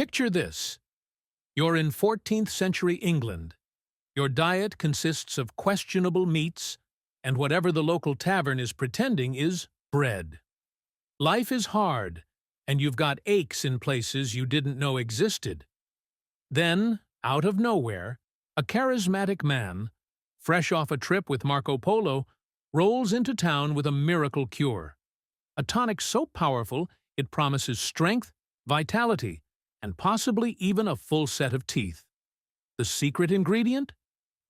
Picture this. You're in 14th century England. Your diet consists of questionable meats, and whatever the local tavern is pretending is bread. Life is hard, and you've got aches in places you didn't know existed. Then, out of nowhere, a charismatic man, fresh off a trip with Marco Polo, rolls into town with a miracle cure. A tonic so powerful it promises strength, vitality, and possibly even a full set of teeth. The secret ingredient?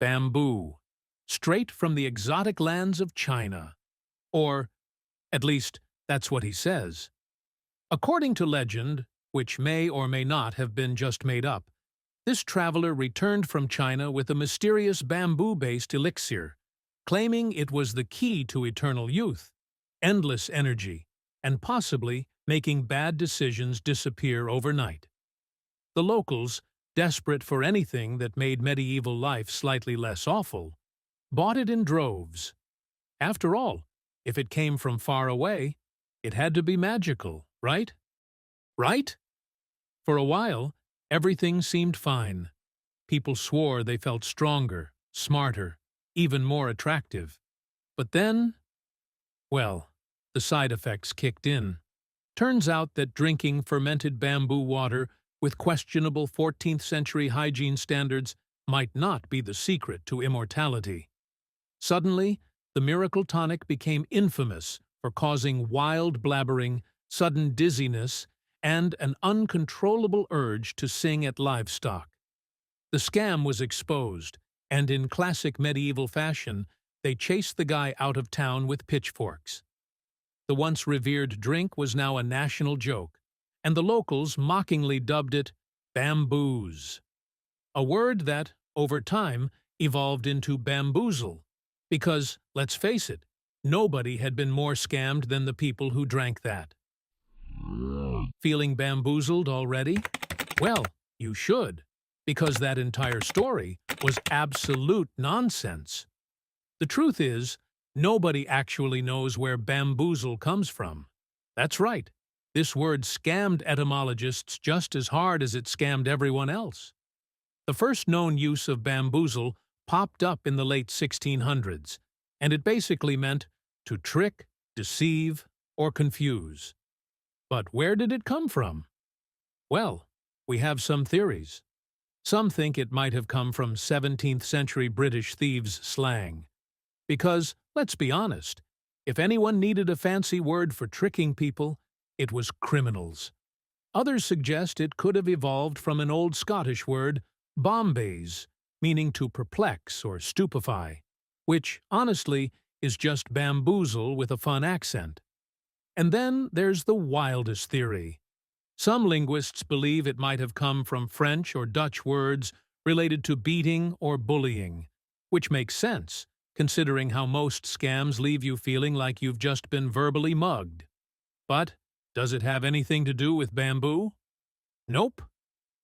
Bamboo, straight from the exotic lands of China. Or, at least, that's what he says. According to legend, which may or may not have been just made up, this traveler returned from China with a mysterious bamboo-based elixir, claiming it was the key to eternal youth, endless energy, and possibly making bad decisions disappear overnight. The locals, desperate for anything that made medieval life slightly less awful, bought it in droves. After all, if it came from far away, it had to be magical, right? Right? For a while, everything seemed fine. People swore they felt stronger, smarter, even more attractive. But then, well, the side effects kicked in. Turns out that drinking fermented bamboo water with questionable 14th century hygiene standards might not be the secret to immortality. Suddenly, the miracle tonic became infamous for causing wild blabbering, sudden dizziness, and an uncontrollable urge to sing at livestock. The scam was exposed, and in classic medieval fashion, they chased the guy out of town with pitchforks. The once revered drink was now a national joke, and the locals mockingly dubbed it bamboos, a word that, over time, evolved into bamboozle, because, let's face it, nobody had been more scammed than the people who drank that. Feeling bamboozled already? Well, you should, because that entire story was absolute nonsense. The truth is, nobody actually knows where bamboozle comes from. That's right. This word scammed etymologists just as hard as it scammed everyone else. The first known use of bamboozle popped up in the late 1600s, and it basically meant to trick, deceive, or confuse. But where did it come from? Well, we have some theories. Some think it might have come from 17th century British thieves' slang. Because, let's be honest, if anyone needed a fancy word for tricking people, it was criminals. Others suggest it could have evolved from an old Scottish word, bombays, meaning to perplex or stupefy, which, honestly, is just bamboozle with a fun accent. And then there's the wildest theory. Some linguists believe it might have come from French or Dutch words related to beating or bullying, which makes sense, considering how most scams leave you feeling like you've just been verbally mugged. But does it have anything to do with bamboo? Nope,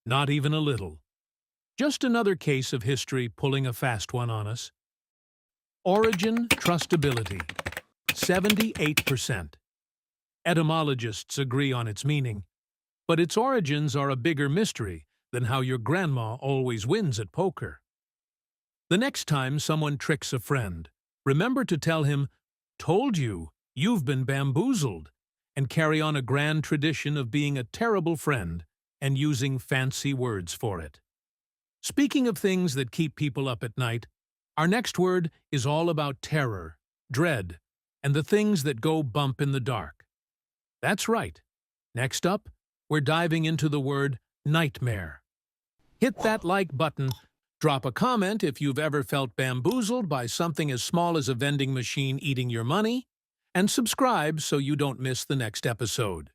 not even a little. Just another case of history pulling a fast one on us. Origin trustability, 78%. Etymologists agree on its meaning, but its origins are a bigger mystery than how your grandma always wins at poker. The next time someone tricks a friend, remember to tell him, "Told you, you've been bamboozled," and carry on a grand tradition of being a terrible friend and using fancy words for it. Speaking of things that keep people up at night, our next word is all about terror, dread, and the things that go bump in the dark. That's right. Next up, we're diving into the word nightmare. Hit that like button, drop a comment if you've ever felt bamboozled by something as small as a vending machine eating your money, and subscribe so you don't miss the next episode.